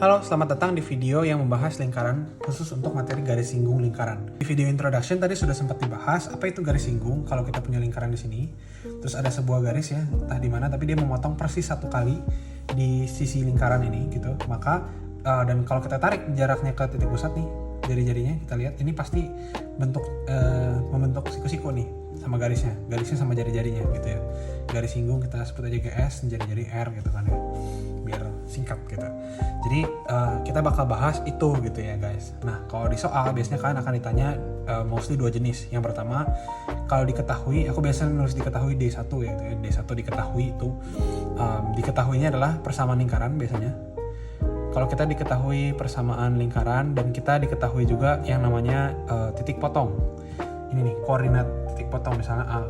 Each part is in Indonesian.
Halo, selamat datang di video yang membahas lingkaran khusus untuk materi garis singgung lingkaran. Di video introduction tadi sudah sempat dibahas apa itu garis singgung kalau kita punya lingkaran di sini. Terus ada sebuah garis ya, entah di mana tapi dia memotong persis satu kali di sisi lingkaran ini gitu. Maka dan kalau kita tarik jaraknya ke titik pusat nih, jari-jarinya kita lihat ini pasti membentuk siku-siku nih sama garisnya sama jari-jarinya gitu ya. Garis singgung kita sebut aja GS, jari-jari R gitu kan ya, biar singkat gitu. Jadi kita bakal bahas itu gitu ya guys. Nah kalau di soal biasanya kalian akan ditanya mostly dua jenis. Yang pertama kalau diketahui, aku biasanya nulis diketahui D1 ya gitu ya. D1 diketahui itu diketahuinya adalah persamaan lingkaran biasanya. Kalau kita diketahui persamaan lingkaran dan kita diketahui juga yang namanya titik potong. Ini nih koordinat titik potong misalnya A.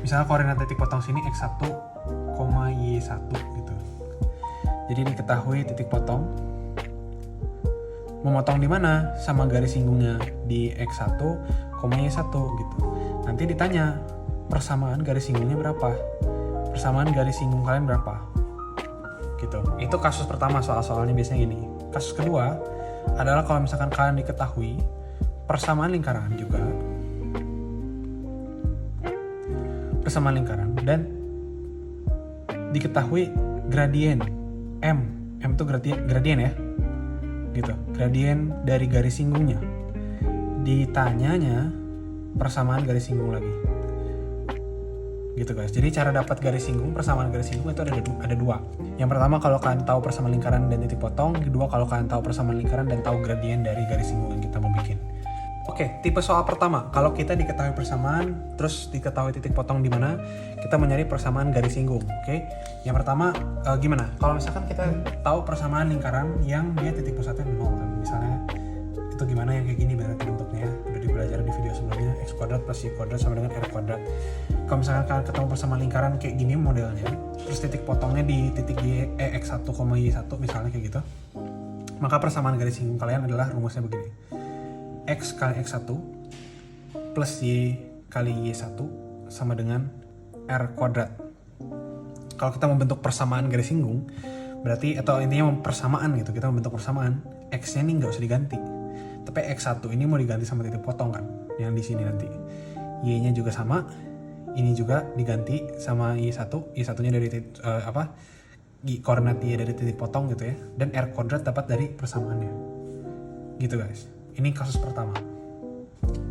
Misalnya koordinat titik potong sini X1, Y1 gitu. Jadi diketahui titik potong. Memotong di mana sama garis singgungnya di X1, Y1 gitu. Nanti ditanya persamaan garis singgungnya berapa? Persamaan garis singgung kalian berapa? Gitu. Itu kasus pertama, soal-soalnya biasanya gini. Kasus kedua adalah kalau misalkan kalian diketahui persamaan lingkaran juga, persamaan lingkaran dan diketahui gradien M itu gradien ya gitu, gradien dari garis singgungnya. Ditanyanya persamaan garis singgung lagi gitu guys. Jadi cara dapat garis singgung, persamaan garis singgung itu ada dua. Yang pertama kalau kalian tahu persamaan lingkaran dan titik potong. Kedua kalau kalian tahu persamaan lingkaran dan tahu gradien dari garis singgung yang kita mau bikin. Oke, tipe soal pertama, kalau kita diketahui persamaan, terus diketahui titik potong di mana, kita mencari persamaan garis singgung. Oke, yang pertama gimana? Kalau misalkan kita tahu persamaan lingkaran yang dia titik pusatnya 0 kan, misalnya itu gimana yang kayak gini berarti bentuknya ya, udah dipelajari di video sebelumnya, x kuadrat plus y kuadrat sama dengan r kuadrat. Kalau misalkan kalian ketemu persamaan lingkaran kayak gini modelnya, terus titik potongnya di titik x1, y1 misalnya kayak gitu, maka persamaan garis singgung kalian adalah rumusnya begini. X kali X1 plus Y kali Y1 sama dengan R kuadrat. Kalau kita membentuk persamaan garis singgung, berarti atau intinya persamaan gitu, kita membentuk persamaan, X-nya ini nggak usah diganti. Tapi X1 ini mau diganti sama titik potong kan, yang di sini nanti. Y-nya juga sama, ini juga diganti sama Y1, Y1-nya dari koordinat Y dari titik potong gitu ya, dan R kuadrat dapat dari persamaannya. Gitu guys. Ini kasus pertama.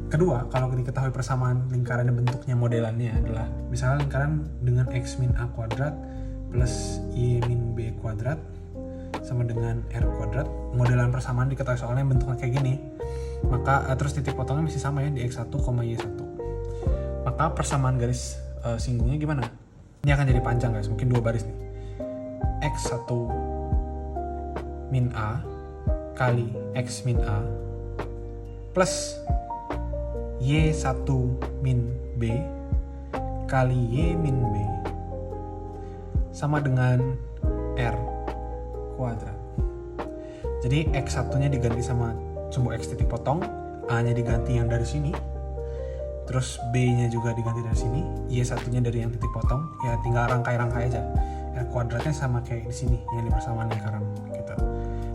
Kedua, kalau diketahui persamaan lingkaran dan bentuknya modelannya adalah misalnya lingkaran dengan x min a kuadrat plus y min b kuadrat sama dengan r kuadrat. Modelan persamaan diketahui soalnya bentuknya kayak gini. Maka terus titik potongnya masih sama ya di x1, y1. Maka persamaan garis singgungnya gimana? Ini akan jadi panjang guys, mungkin 2 baris nih. x1 min a kali x min a plus Y1 min B kali Y min B sama dengan R kuadrat. Jadi X1-nya diganti sama sumbu X titik potong, A-nya diganti yang dari sini, terus B-nya juga diganti dari sini, Y1-nya dari yang titik potong, ya tinggal rangkai-rangkai aja. R kuadratnya sama kayak di sini, yang di persamaan lingkaran gitu.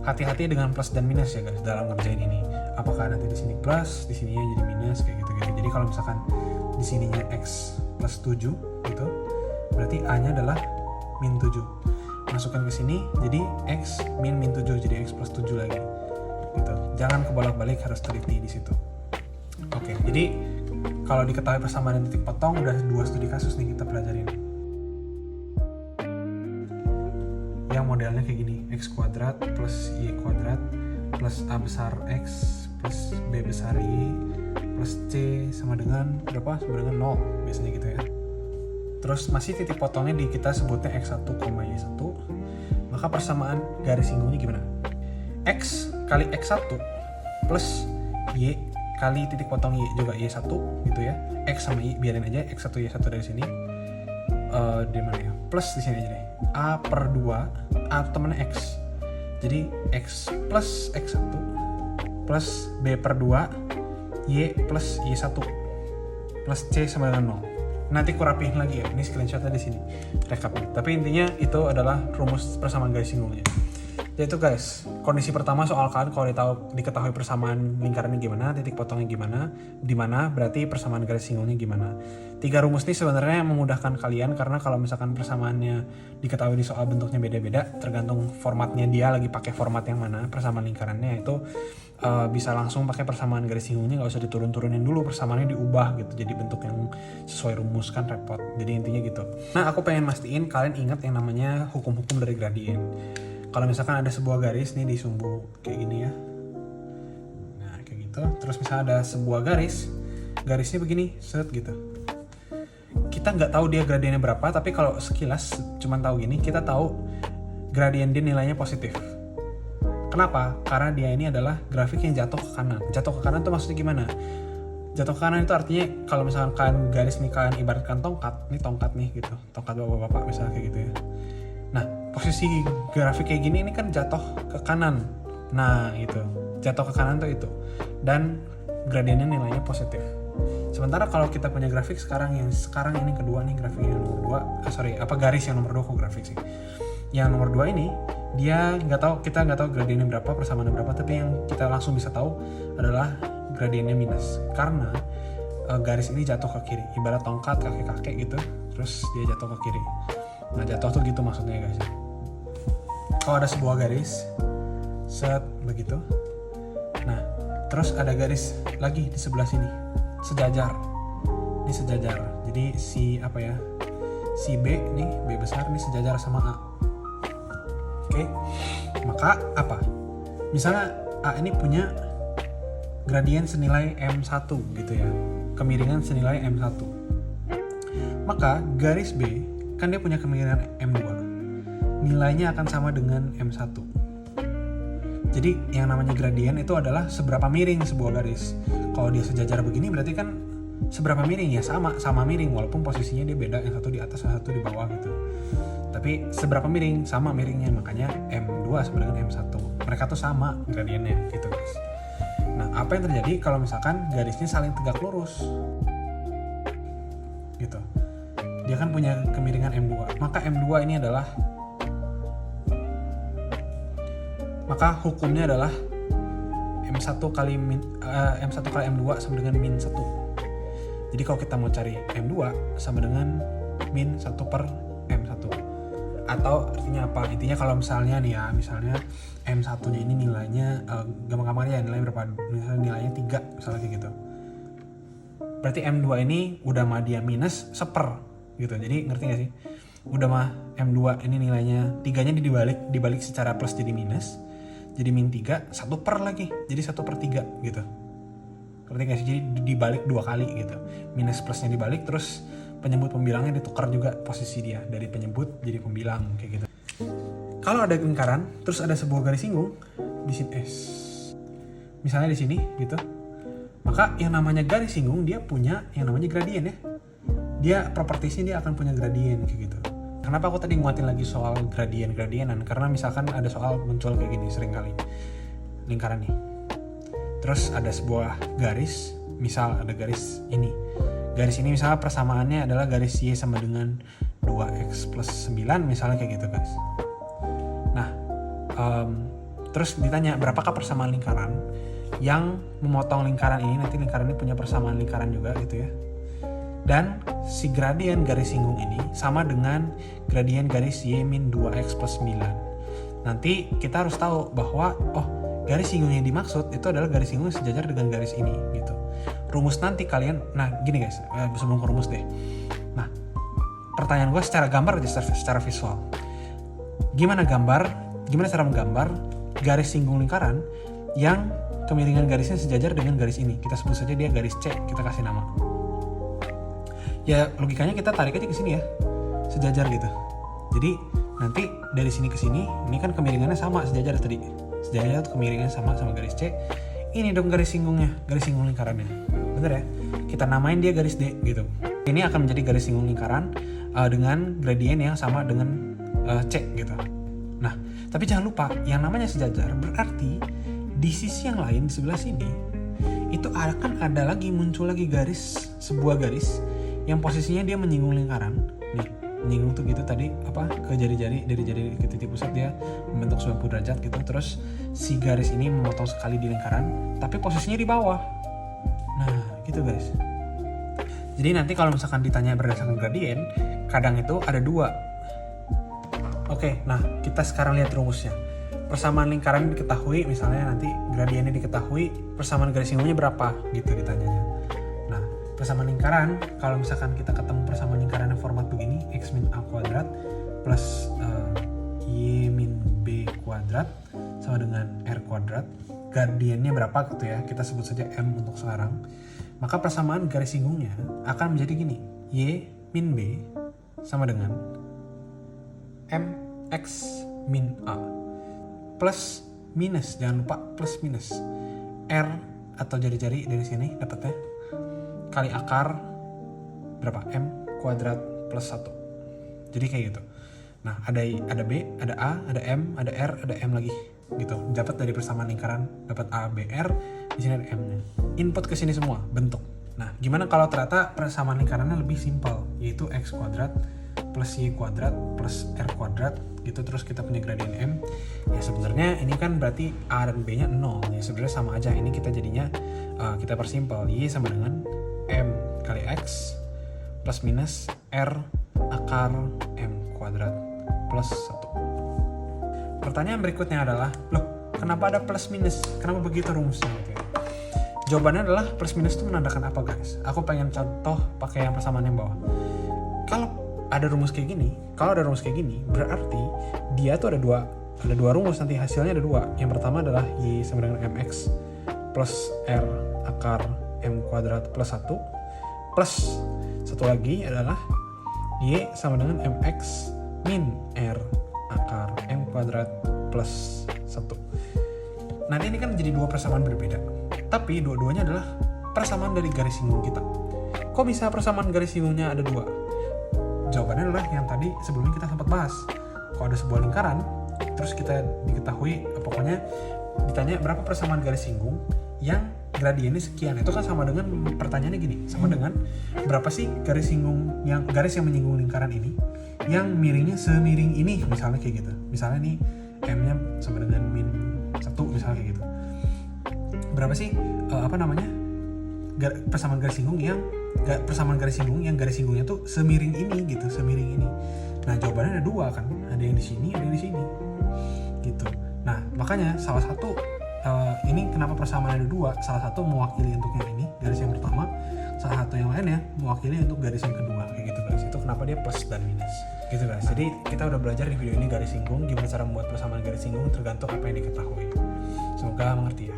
Hati-hati dengan plus dan minus ya guys dalam ngerjain ini. Apakah nanti di sini plus, di sininya jadi minus kayak gitu-gitu. Jadi kalau misalkan di sininya x plus 7 gitu, berarti A-nya adalah min 7. Masukkan ke sini jadi x min 7 jadi x plus 7 lagi. Gitu. Jangan kebolak-balik, harus teliti di situ. Oke, jadi kalau diketahui persamaan dan titik potong udah 2 studi kasus nih kita pelajarin. Yang modelnya kayak gini, x kuadrat plus y kuadrat plus a besar x plus b besar y plus c sama dengan berapa? Sama dengan 0 biasanya gitu ya. Terus masih titik potongnya di kita sebutnya x1, y1. Maka persamaan garis singgungnya gimana? X kali x1 plus y kali titik potong y juga y1 gitu ya. X sama y biarin aja, x1 y1 dari sini. Di mana ya? Plus di sini aja deh. A per 2, A temennya X. Jadi X plus X1 plus B per 2, Y plus Y1 plus C sama dengan 0. Nanti ku rapihin lagi ya, ini screenshotnya di sini, recapnya. Tapi intinya itu adalah rumus persamaan garis singgungnya. Yaitu guys, kondisi pertama soal kan kalau diketahui persamaan lingkarannya gimana, titik potongnya gimana, di mana berarti persamaan garis singgungnya gimana. 3 rumus ini sebenarnya memudahkan kalian karena kalau misalkan persamaannya diketahui di soal bentuknya beda-beda, tergantung formatnya dia lagi pakai format yang mana persamaan lingkarannya itu bisa langsung pakai persamaan garis singgungnya, nggak usah diturun-turunin dulu, persamaannya diubah gitu jadi bentuk yang sesuai rumus, kan repot. Jadi intinya gitu. Nah aku pengen mastiin kalian ingat yang namanya hukum-hukum dari gradien. Kalau misalkan ada sebuah garis nih di sumbu kayak gini ya, nah kayak gitu, terus misalnya ada sebuah garisnya begini, set gitu. Kita nggak tahu dia gradiennya berapa, tapi kalau sekilas cuman tahu gini, kita tahu gradien dia nilainya positif. Kenapa? Karena dia ini adalah grafik yang jatuh ke kanan. Jatuh ke kanan itu maksudnya gimana? Jatuh ke kanan itu artinya kalau misalkan kalian garis nih, kalian ibaratkan tongkat nih gitu, tongkat bapak-bapak misalnya kayak gitu ya. Nah posisi grafik kayak gini ini kan jatuh ke kanan. Nah itu jatuh ke kanan tuh itu, dan gradiennya nilainya positif. Sementara kalau kita punya grafik sekarang ini kedua nih, grafik yang nomor 2, garis yang nomor 2 kok grafik sih. Yang nomor 2 ini dia kita nggak tahu gradiennya berapa, persamaannya berapa, tapi yang kita langsung bisa tahu adalah gradiennya minus karena garis ini jatuh ke kiri, ibarat tongkat kakek-kakek gitu, terus dia jatuh ke kiri. Nah jatuh tuh gitu maksudnya guys. Kalau ada sebuah garis set begitu, nah terus ada garis lagi di sebelah sini sejajar, ini sejajar, jadi si B nih, B besar nih sejajar sama A. Oke, maka apa? Misalnya A ini punya gradien senilai M1 gitu ya, kemiringan senilai M1. Maka garis B kan dia punya kemiringan M2, nilainya akan sama dengan M1. Jadi yang namanya gradien itu adalah seberapa miring sebuah garis. Kalau dia sejajar begini berarti kan seberapa miring ya, sama miring walaupun posisinya dia beda, yang satu di atas, yang satu di bawah gitu. Tapi seberapa miring, sama miringnya, makanya M2 sama dengan M1. Mereka tuh sama gradiennya gitu guys. Nah apa yang terjadi kalau misalkan garisnya saling tegak lurus gitu, dia kan punya kemiringan M2, maka M2 ini adalah, maka hukumnya adalah M1 kali M2 sama dengan min 1. Jadi kalau kita mau cari M2 sama dengan min 1 per M1. Atau artinya apa? Intinya kalau misalnya nih ya, misalnya M1 nya ini nilainya gampang-gampangnya ya, nilainya berapa? Misalnya nilainya 3 misalnya kayak gitu. Berarti M2 ini udah mah dia minus 1/, gitu. Jadi ngerti gak sih? Udah mah M2 ini nilainya 3-nya dibalik secara plus jadi minus. Jadi min 3, 1/, lagi. Jadi 1/3 gitu. Ngerti gak sih? Jadi dibalik 2 kali gitu. Minus plusnya dibalik, terus penyebut pembilangnya ditukar juga posisi dia. Dari penyebut jadi pembilang kayak gitu. Kalau ada lingkaran, terus ada sebuah garis singgung di sini misalnya di sini gitu. Maka yang namanya garis singgung dia punya yang namanya gradien ya. Dia propertiesnya dia akan punya gradien kayak gitu. Kenapa aku tadi nguatin lagi soal gradienan? Karena misalkan ada soal muncul kayak gini sering kali. Lingkaran nih. Terus ada sebuah garis, misal ada garis ini. Garis ini misalnya persamaannya adalah garis Y sama dengan 2x plus 9 misalnya kayak gitu guys. Nah, terus ditanya berapakah persamaan lingkaran yang memotong lingkaran ini, nanti lingkaran ini punya persamaan lingkaran juga gitu ya. Dan si gradien garis singgung ini sama dengan gradien garis Y min 2x plus 9. Nanti kita harus tahu bahwa garis singgung yang dimaksud itu adalah garis singgung yang sejajar dengan garis ini gitu. Rumus nanti kalian, nah gini guys, sebelum ke rumus deh. Nah, pertanyaan gue secara gambar aja, secara visual. Gimana cara menggambar garis singgung lingkaran yang kemiringan garisnya sejajar dengan garis ini? Kita sebut saja dia garis C, kita kasih nama. Ya logikanya kita tarik aja ke sini ya, sejajar gitu. Jadi nanti dari sini ke sini, ini kan kemiringannya sama, sejajar tadi. Sejajar tuh kemiringannya sama garis C. Ini dong garis singgungnya, garis singgung lingkarannya. Bener ya? Kita namain dia garis D gitu. Ini akan menjadi garis singgung lingkaran dengan gradien yang sama dengan C gitu. Nah, tapi jangan lupa yang namanya sejajar berarti di sisi yang lain di sebelah sini itu akan ada lagi muncul lagi sebuah garis yang posisinya dia menyinggung lingkaran. Nih, menyinggung tuh gitu tadi ke jari-jari, dari jari ke titik pusat dia membentuk 90 derajat gitu. Terus si garis ini memotong sekali di lingkaran, tapi posisinya di bawah. Nah, gitu guys. Jadi nanti kalau misalkan ditanya berdasarkan gradien, kadang itu ada 2. Oke, nah kita sekarang lihat rumusnya. Persamaan lingkaran diketahui, misalnya nanti gradiennya diketahui, persamaan garis singgungnya berapa gitu ditanyanya. Nah, persamaan lingkaran, kalau misalkan kita ketemu persamaan lingkaran yang format begini, x min a kuadrat plus y min b kuadrat sama dengan r kuadrat, gradiennya berapa gitu ya, kita sebut saja m untuk sekarang. Maka persamaan garis singgungnya akan menjadi gini, y min b sama dengan mx min a plus minus, jangan lupa plus minus r atau jari-jari dari sini dapatnya kali akar berapa, m kuadrat plus 1. Jadi kayak gitu. Nah, ada b, ada a, ada m, ada r, ada m lagi gitu. Dapat dari persamaan lingkaran, dapat a, b, r, di sini ada m-nya. Input ke sini semua bentuk. Nah, gimana kalau ternyata persamaan lingkarannya lebih simpel, yaitu x kuadrat plus y kuadrat plus r kuadrat gitu, terus kita punya gradien m. Ya sebenarnya ini kan berarti a dan b nya 0, ya sebenarnya sama aja. Ini kita jadinya kita persimpel, y sama dengan m kali x plus minus r akar m kuadrat plus 1. Pertanyaan berikutnya adalah, loh kenapa ada plus minus, kenapa begitu rumusnya gitu ya? Jawabannya adalah plus minus itu menandakan apa guys? Aku pengen contoh pakai yang persamaan yang bawah. Kalau ada rumus kayak gini, berarti dia tuh ada dua rumus, nanti hasilnya ada 2. Yang pertama adalah y sama dengan mx plus r akar m kuadrat plus 1, plus satu lagi adalah y sama dengan mx min r akar m kuadrat plus 1. Nanti ini kan jadi 2 persamaan berbeda, tapi dua-duanya adalah persamaan dari garis singgung kita. Kok bisa persamaan garis singgungnya ada 2? Jawabannya adalah yang tadi sebelumnya kita sempat bahas. Kalau ada sebuah lingkaran, terus kita diketahui, pokoknya ditanya berapa persamaan garis singgung yang gradiennya sekian, itu kan sama dengan pertanyaannya gini, sama dengan berapa sih garis yang menyinggung lingkaran ini yang miringnya semiring ini, misalnya kayak gitu. Misalnya nih m-nya sama dengan min 1 misalnya kayak gitu. Berapa sih persamaan garis singgung yang garis singgungnya tuh semiring ini gitu, semiring ini. Nah, jawabannya ada 2 kan, ada yang di sini, ada yang di sini gitu. Nah, makanya salah satu ini kenapa persamaan ada 2, salah satu mewakili untuk yang ini, garis yang pertama, salah satu yang lainnya mewakili untuk garis yang kedua, kayak gitu guys. Itu kenapa dia plus dan minus gitu guys. Jadi kita udah belajar di video ini garis singgung, gimana cara membuat persamaan garis singgung tergantung apa yang diketahui. Semoga mengerti ya.